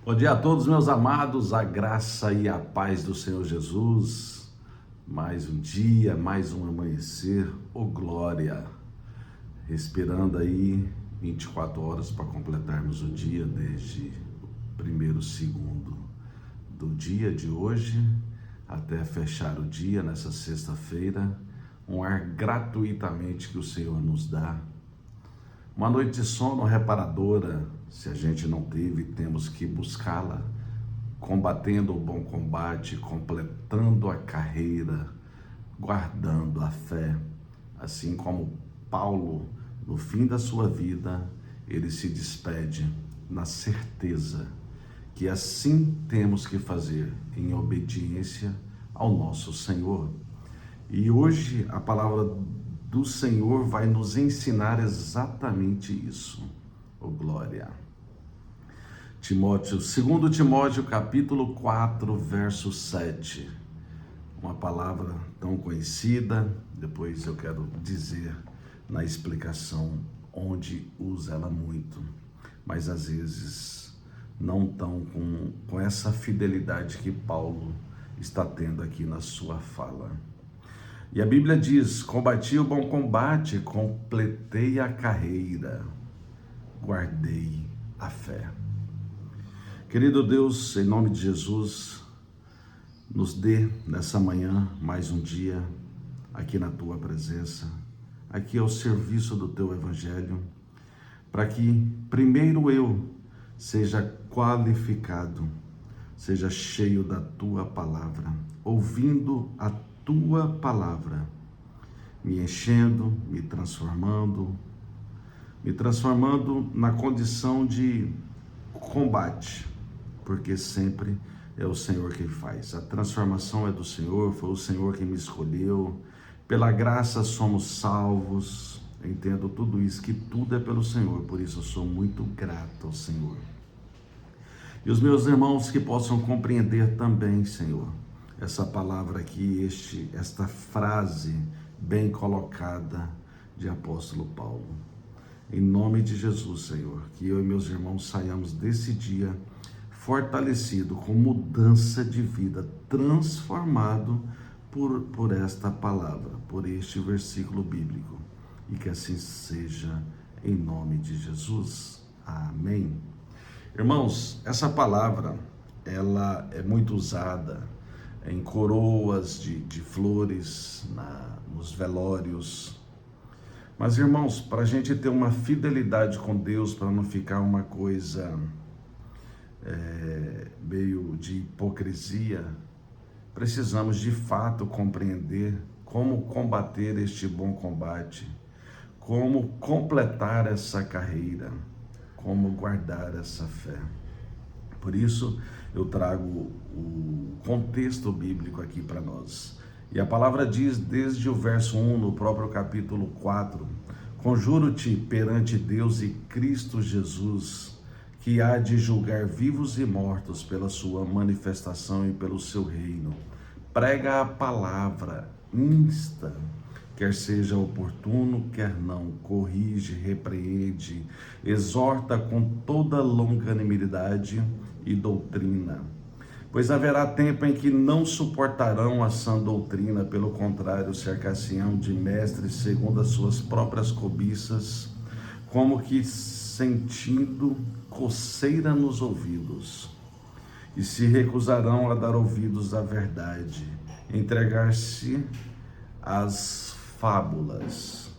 Bom dia a todos, meus amados, a graça e a paz do Senhor Jesus. Mais um dia, mais um amanhecer, glória. Respirando aí 24 horas para completarmos o dia, desde o primeiro segundo do dia de hoje até fechar o dia nessa sexta-feira. Um ar gratuitamente que o Senhor nos dá. Uma noite de sono reparadora, se a gente não teve, temos que buscá-la, combatendo o bom combate, completando a carreira, guardando a fé. Assim como Paulo, no fim da sua vida, ele se despede na certeza que assim temos que fazer, em obediência ao nosso Senhor. E hoje a palavra do Senhor vai nos ensinar exatamente isso. Glória. Timóteo, 2 Timóteo, capítulo 4, verso 7. Uma palavra tão conhecida, depois eu quero dizer na explicação onde usa ela muito, mas às vezes não tão com essa fidelidade que Paulo está tendo aqui na sua fala. E a Bíblia diz: combati o bom combate, completei a carreira, guardei a fé. Querido Deus, em nome de Jesus, nos dê nessa manhã mais um dia aqui na tua presença, aqui ao serviço do teu evangelho, para que primeiro eu seja qualificado, seja cheio da tua palavra, ouvindo a tua palavra, me enchendo, me transformando na condição de combate, porque sempre é o Senhor quem faz. A transformação é do Senhor, foi o Senhor quem me escolheu. Pela graça somos salvos. Eu entendo tudo isso, que tudo é pelo Senhor, por isso eu sou muito grato ao Senhor. E os meus irmãos que possam compreender também, Senhor, essa palavra aqui, esta frase bem colocada de apóstolo Paulo. Em nome de Jesus, Senhor, que eu e meus irmãos saiamos desse dia fortalecido, com mudança de vida, transformado por esta palavra, por este versículo bíblico. E que assim seja, em nome de Jesus. Amém. Irmãos, essa palavra, ela é muito usada em coroas de flores, nos velórios. Mas, irmãos, para a gente ter uma fidelidade com Deus, para não ficar uma coisa meio de hipocrisia, precisamos de fato compreender como combater este bom combate, como completar essa carreira, como guardar essa fé. Por isso, eu trago o contexto bíblico aqui para nós. E a palavra diz, desde o verso 1, no próprio capítulo 4, conjuro-te perante Deus e Cristo Jesus, que há de julgar vivos e mortos pela sua manifestação e pelo seu reino. Prega a palavra, insta, quer seja oportuno, quer não, corrige, repreende, exorta com toda longanimidade e doutrina. Pois haverá tempo em que não suportarão a sã doutrina, pelo contrário, cercar-se-ão de mestres segundo as suas próprias cobiças, como que sentindo coceira nos ouvidos, e se recusarão a dar ouvidos à verdade, entregar-se às fábulas.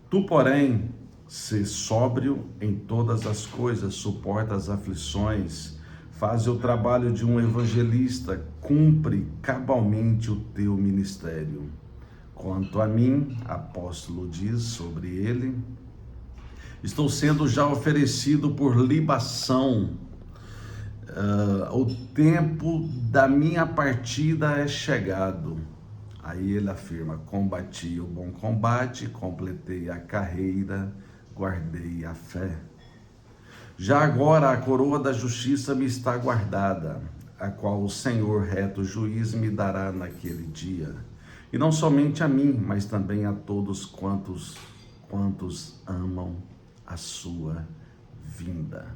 Tu, porém, sê sóbrio em todas as coisas, suporta as aflições, faz o trabalho de um evangelista, cumpre cabalmente o teu ministério. Quanto a mim, apóstolo diz sobre ele, estou sendo já oferecido por libação. O tempo da minha partida é chegado. Aí ele afirma: combati o bom combate, completei a carreira, guardei a fé. Já agora a coroa da justiça me está guardada, a qual o Senhor reto juiz me dará naquele dia. E não somente a mim, mas também a todos quantos amam a sua vinda.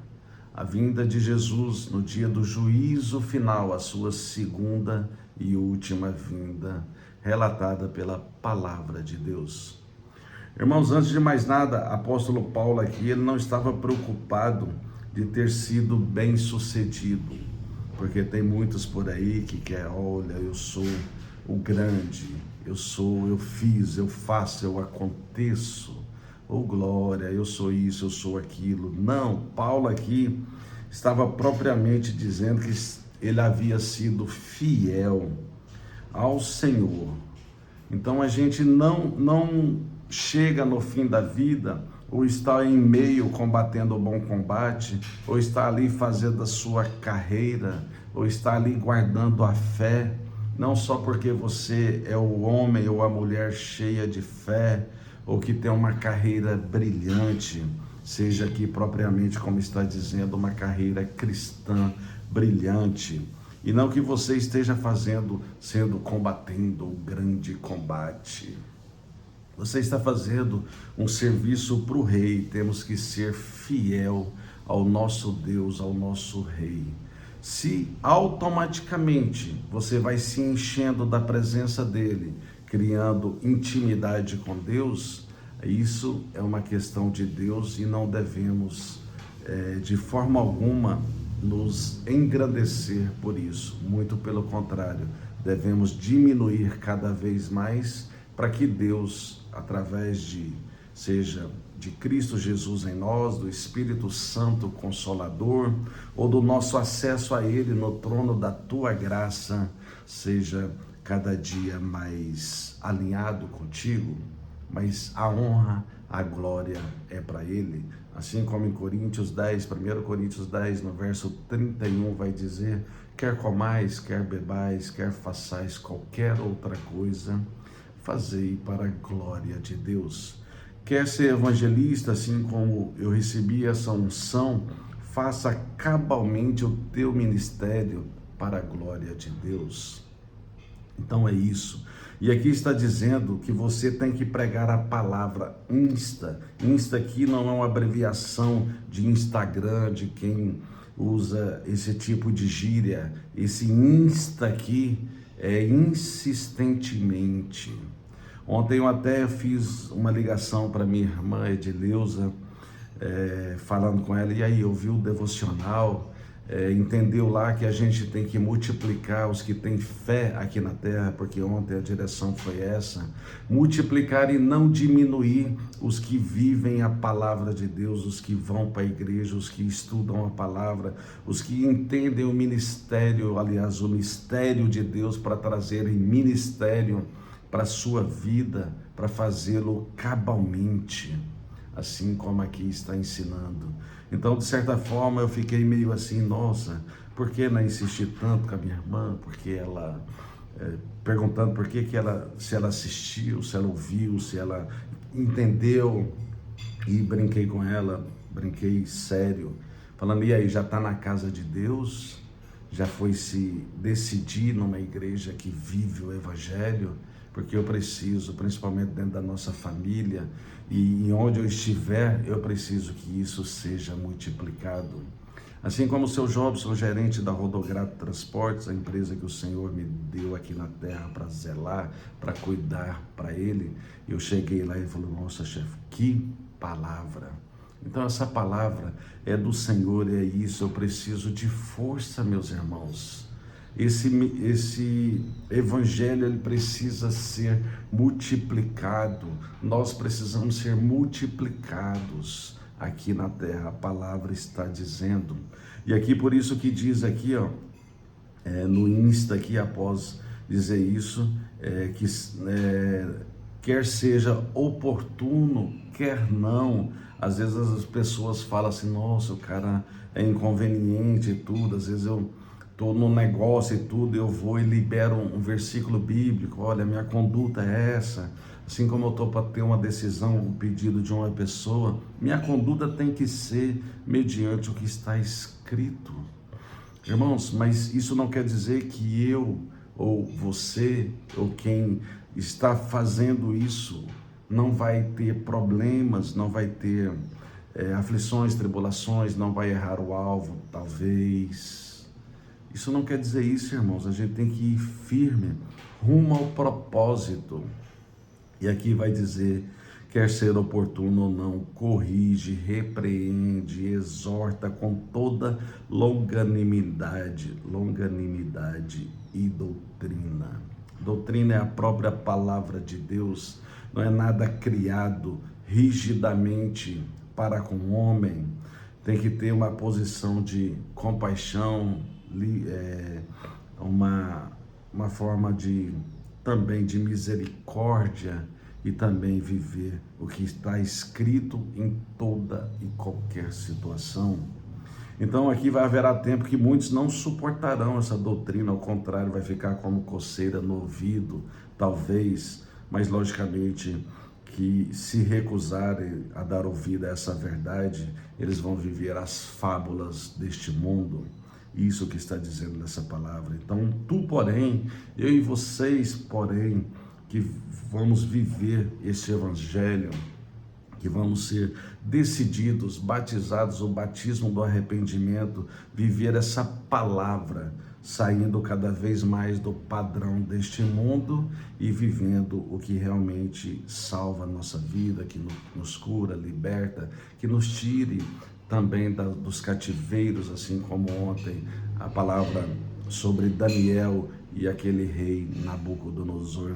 a vinda de Jesus no dia do juízo final, a sua segunda e última vinda, relatada pela palavra de Deus. Irmãos, antes de mais nada, apóstolo Paulo aqui, ele não estava preocupado de ter sido bem sucedido, porque tem muitos por aí que querem, olha, eu sou o grande, eu fiz, eu faço, eu aconteço, oh glória, eu sou isso, eu sou aquilo. Não, Paulo aqui estava propriamente dizendo que ele havia sido fiel ao Senhor. Então a gente não chega no fim da vida, ou está em meio combatendo o bom combate, ou está ali fazendo a sua carreira, ou está ali guardando a fé, não só porque você é o homem ou a mulher cheia de fé, ou que tem uma carreira brilhante, seja aqui propriamente como está dizendo, uma carreira cristã brilhante, e não que você esteja combatendo o grande combate. Você está fazendo um serviço para o Rei. Temos que ser fiel ao nosso Deus, ao nosso Rei. Se automaticamente você vai se enchendo da presença dEle, criando intimidade com Deus, isso é uma questão de Deus e não devemos, de forma alguma, nos engrandecer por isso. Muito pelo contrário, devemos diminuir cada vez mais para que Deus, através seja de Cristo Jesus em nós, do Espírito Santo Consolador, ou do nosso acesso a Ele no trono da Tua graça, seja cada dia mais alinhado contigo, mas a honra, a glória é para Ele. Assim como em Coríntios 10, 1 Coríntios 10, no verso 31, vai dizer: quer comais, quer bebais, quer façais qualquer outra coisa, fazei para a glória de Deus. Quer ser evangelista, assim como eu recebi essa unção, faça cabalmente o teu ministério para a glória de Deus. Então é isso. E aqui está dizendo que você tem que pregar a palavra Insta. Insta aqui não é uma abreviação de Instagram, de quem usa esse tipo de gíria. Esse Insta aqui é insistentemente. Ontem eu até fiz uma ligação para minha irmã Edileuza, falando com ela, e aí eu vi o devocional, entendeu lá que a gente tem que multiplicar os que têm fé aqui na terra, porque ontem a direção foi essa, multiplicar e não diminuir os que vivem a palavra de Deus, os que vão para a igreja, os que estudam a palavra, os que entendem o ministério, aliás, o mistério de Deus para trazerem ministério para a sua vida, para fazê-lo cabalmente, assim como aqui está ensinando. Então, de certa forma, eu fiquei meio assim, nossa, por que não insistir tanto com a minha irmã? Porque ela, perguntando por que ela, se ela assistiu, se ela ouviu, se ela entendeu, e brinquei com ela, brinquei sério, falando, e aí, já está na casa de Deus? Já foi se decidir numa igreja que vive o Evangelho? Porque eu preciso, principalmente dentro da nossa família, e onde eu estiver, eu preciso que isso seja multiplicado. Assim como o seu Jobson, gerente da Rodograto Transportes, a empresa que o Senhor me deu aqui na terra para zelar, para cuidar para Ele, eu cheguei lá e ele falou, nossa chefe, que palavra! Então essa palavra é do Senhor, é isso, eu preciso de força, meus irmãos. Esse evangelho, ele precisa ser multiplicado, nós precisamos ser multiplicados aqui na terra, a palavra está dizendo. E aqui, por isso que diz aqui, ó, no Insta aqui, após dizer isso, quer seja oportuno, quer não. Às vezes as pessoas falam assim, nossa, o cara é inconveniente e tudo, às vezes eu estou no negócio e tudo, eu vou e libero um versículo bíblico, olha, minha conduta é essa, assim como eu estou para ter uma decisão, um pedido de uma pessoa, minha conduta tem que ser mediante o que está escrito. Irmãos, mas isso não quer dizer que eu, ou você, ou quem está fazendo isso, não vai ter problemas, não vai ter aflições, tribulações, não vai errar o alvo, talvez. Isso não quer dizer isso, irmãos. A gente tem que ir firme rumo ao propósito. E aqui vai dizer: quer ser oportuno ou não, corrige, repreende, exorta com toda longanimidade e doutrina. Doutrina é a própria palavra de Deus, não é nada criado rigidamente para com o homem. Tem que ter uma posição de compaixão, uma forma de também de misericórdia, e também viver o que está escrito em toda e qualquer situação. Então aqui vai haverá tempo que muitos não suportarão essa doutrina, ao contrário, vai ficar como coceira no ouvido, talvez, mas logicamente que se recusarem a dar ouvido a essa verdade, eles vão viver as fábulas deste mundo. Isso que está dizendo nessa palavra. Então, eu e vocês, porém, que vamos viver esse evangelho, que vamos ser decididos, batizados, o batismo do arrependimento, viver essa palavra, saindo cada vez mais do padrão deste mundo e vivendo o que realmente salva a nossa vida, que nos cura, liberta, que nos tire também dos cativeiros, assim como ontem a palavra sobre Daniel e aquele rei Nabucodonosor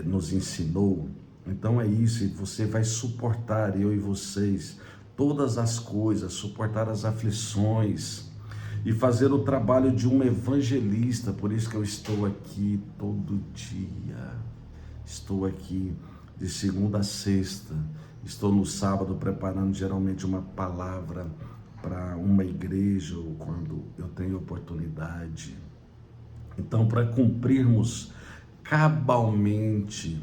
nos ensinou. Então é isso, e você vai suportar, eu e vocês, todas as coisas, suportar as aflições e fazer o trabalho de um evangelista. Por isso que eu estou aqui todo dia, estou aqui de segunda a sexta, estou no sábado preparando geralmente uma palavra para uma igreja, ou quando eu tenho oportunidade. Então, para cumprirmos cabalmente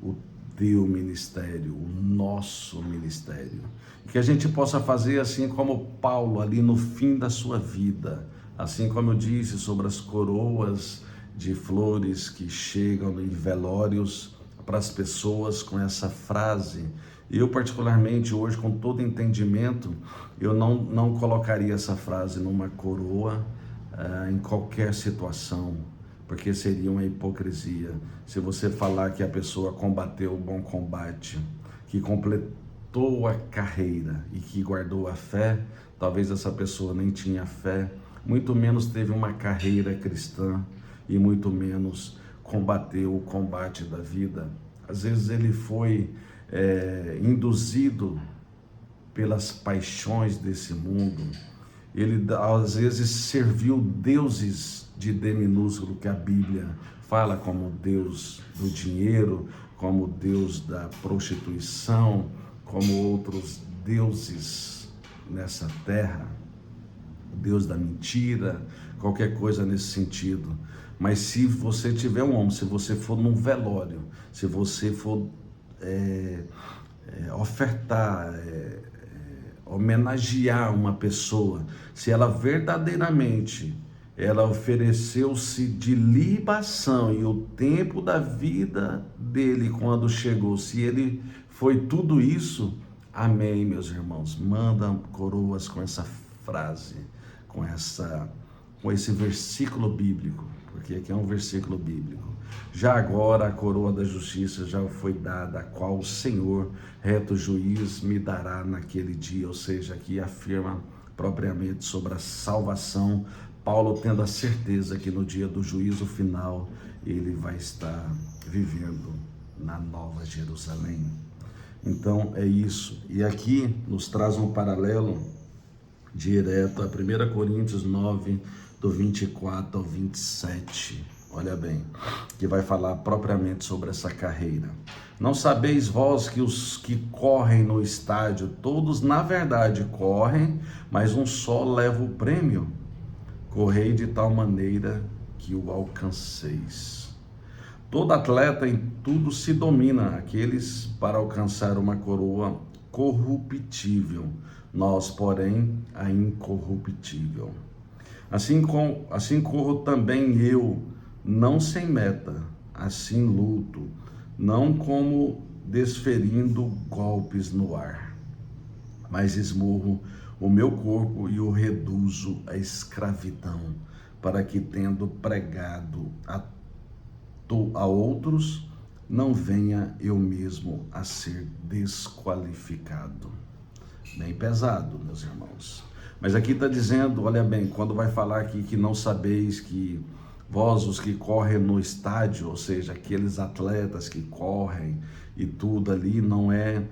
o teu ministério, o nosso ministério, que a gente possa fazer assim como Paulo ali no fim da sua vida, assim como eu disse sobre as coroas de flores que chegam em velórios para as pessoas com essa frase. Eu particularmente hoje, com todo entendimento, eu não colocaria essa frase numa coroa em qualquer situação, porque seria uma hipocrisia. Se você falar que a pessoa combateu o bom combate, que completou a carreira e que guardou a fé, talvez essa pessoa nem tinha fé, muito menos teve uma carreira cristã e muito menos combateu o combate da vida. Às vezes ele foi induzido pelas paixões desse mundo. Ele às vezes serviu deuses de D minúsculo, que a Bíblia fala, como Deus do dinheiro, como Deus da prostituição, como outros deuses nessa terra, Deus da mentira, qualquer coisa nesse sentido. Mas se você tiver um homem, se você for num velório, se você for ofertar, homenagear uma pessoa, se ela verdadeiramente ela ofereceu-se de libação, e o tempo da vida dele, quando chegou, se ele foi tudo isso, amém, meus irmãos. Manda coroas com essa frase, com esse versículo bíblico, porque aqui é um versículo bíblico. Já agora a coroa da justiça já foi dada, a qual o Senhor, reto juiz, me dará naquele dia. Ou seja, aqui afirma propriamente sobre a salvação, Paulo tendo a certeza que no dia do juízo final ele vai estar vivendo na Nova Jerusalém. Então é isso. E aqui nos traz um paralelo direto a 1 Coríntios 9, do 24 ao 27. Olha bem, que vai falar propriamente sobre essa carreira. Não sabeis vós que os que correm no estádio, todos na verdade correm, mas um só leva o prêmio? Correi de tal maneira que o alcanceis. Todo atleta em tudo se domina, aqueles para alcançar uma coroa corruptível, nós, porém, a incorruptível. Assim corro também eu, não sem meta, assim luto, não como desferindo golpes no ar. mas esmurro o meu corpo e o reduzo à escravidão, para que, tendo pregado a outros, não venha eu mesmo a ser desqualificado. Bem pesado, meus irmãos. Mas aqui está dizendo, olha bem, quando vai falar aqui que não sabeis que vós, os que correm no estádio, ou seja, aqueles atletas que correm e tudo ali, não é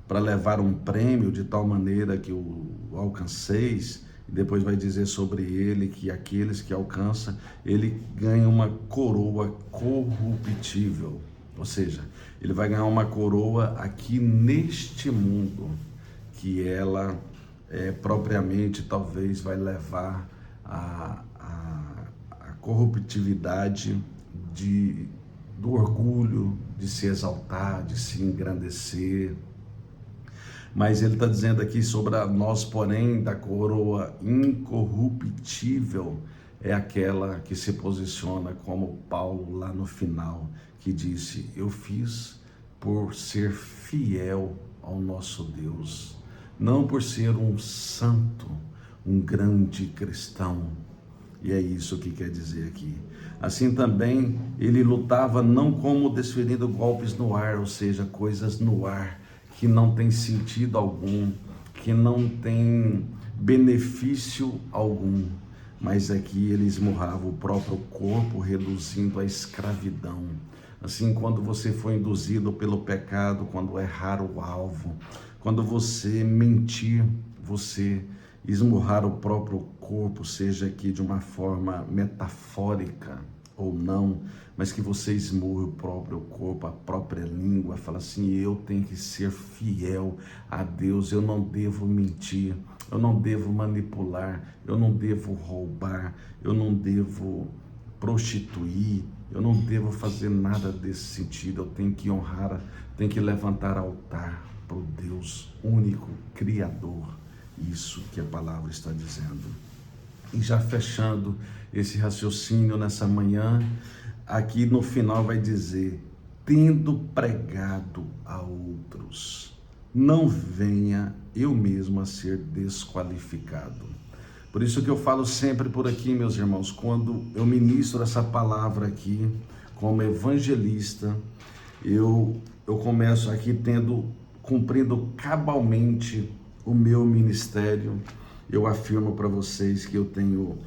para levar um prêmio de tal maneira que o alcanceis. E depois vai dizer sobre ele que aqueles que alcançam, ele ganha uma coroa corruptível. Ou seja, ele vai ganhar uma coroa aqui neste mundo, que ela propriamente talvez vai levar a corruptividade do orgulho, de se exaltar, de se engrandecer. Mas ele está dizendo aqui sobre nós, porém, da coroa incorruptível, é aquela que se posiciona como Paulo lá no final, que disse: eu fiz por ser fiel ao nosso Deus, não por ser um santo, um grande cristão. E é isso que quer dizer aqui. Assim também ele lutava não como desferindo golpes no ar, ou seja, coisas no ar que não tem sentido algum, que não tem benefício algum, mas aqui ele esmurrava o próprio corpo, reduzindo a escravidão. Assim, quando você foi induzido pelo pecado, quando errar o alvo, quando você mentir, você esmurrar o próprio corpo, seja aqui de uma forma metafórica ou não, mas que você esmurre o próprio corpo, a própria língua, fala assim: eu tenho que ser fiel a Deus, eu não devo mentir, eu não devo manipular, eu não devo roubar, eu não devo prostituir, eu não devo fazer nada desse sentido, eu tenho que honrar, tenho que levantar altar para o Deus único, Criador. Isso que a palavra está dizendo. E já fechando esse raciocínio nessa manhã, aqui no final vai dizer: tendo pregado a outros, não venha eu mesmo a ser desqualificado. Por isso que eu falo sempre por aqui, meus irmãos, quando eu ministro essa palavra aqui, como evangelista, eu começo aqui cumprindo cabalmente o meu ministério. Eu afirmo para vocês que eu tenho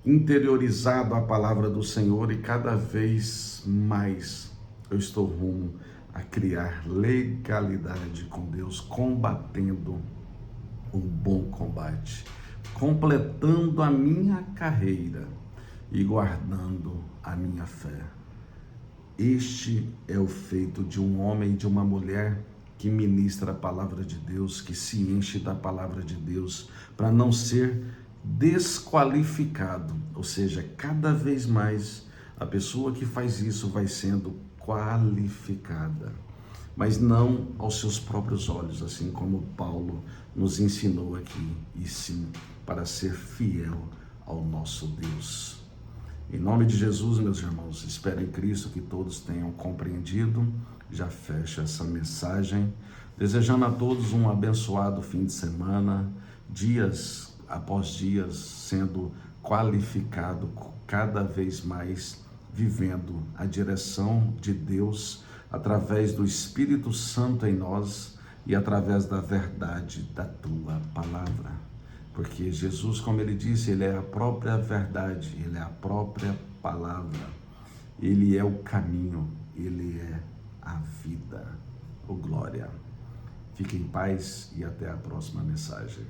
interiorizado a palavra do Senhor e cada vez mais eu estou rumo a criar legalidade com Deus, combatendo um bom combate, completando a minha carreira e guardando a minha fé. Este é o feito de um homem e de uma mulher que ministra a palavra de Deus, que se enche da palavra de Deus, para não ser desqualificado. Ou seja, cada vez mais a pessoa que faz isso vai sendo qualificada, mas não aos seus próprios olhos, assim como Paulo nos ensinou aqui, e sim para ser fiel ao nosso Deus. Em nome de Jesus, meus irmãos, espero em Cristo que todos tenham compreendido. Já fecho essa mensagem, desejando a todos um abençoado fim de semana, dias após dias sendo qualificado cada vez mais, vivendo a direção de Deus através do Espírito Santo em nós e através da verdade da tua palavra. Porque Jesus, como ele disse, ele é a própria verdade, ele é a própria palavra, ele é o caminho, ele é a vida. Oh, glória! Fique em paz e até a próxima mensagem.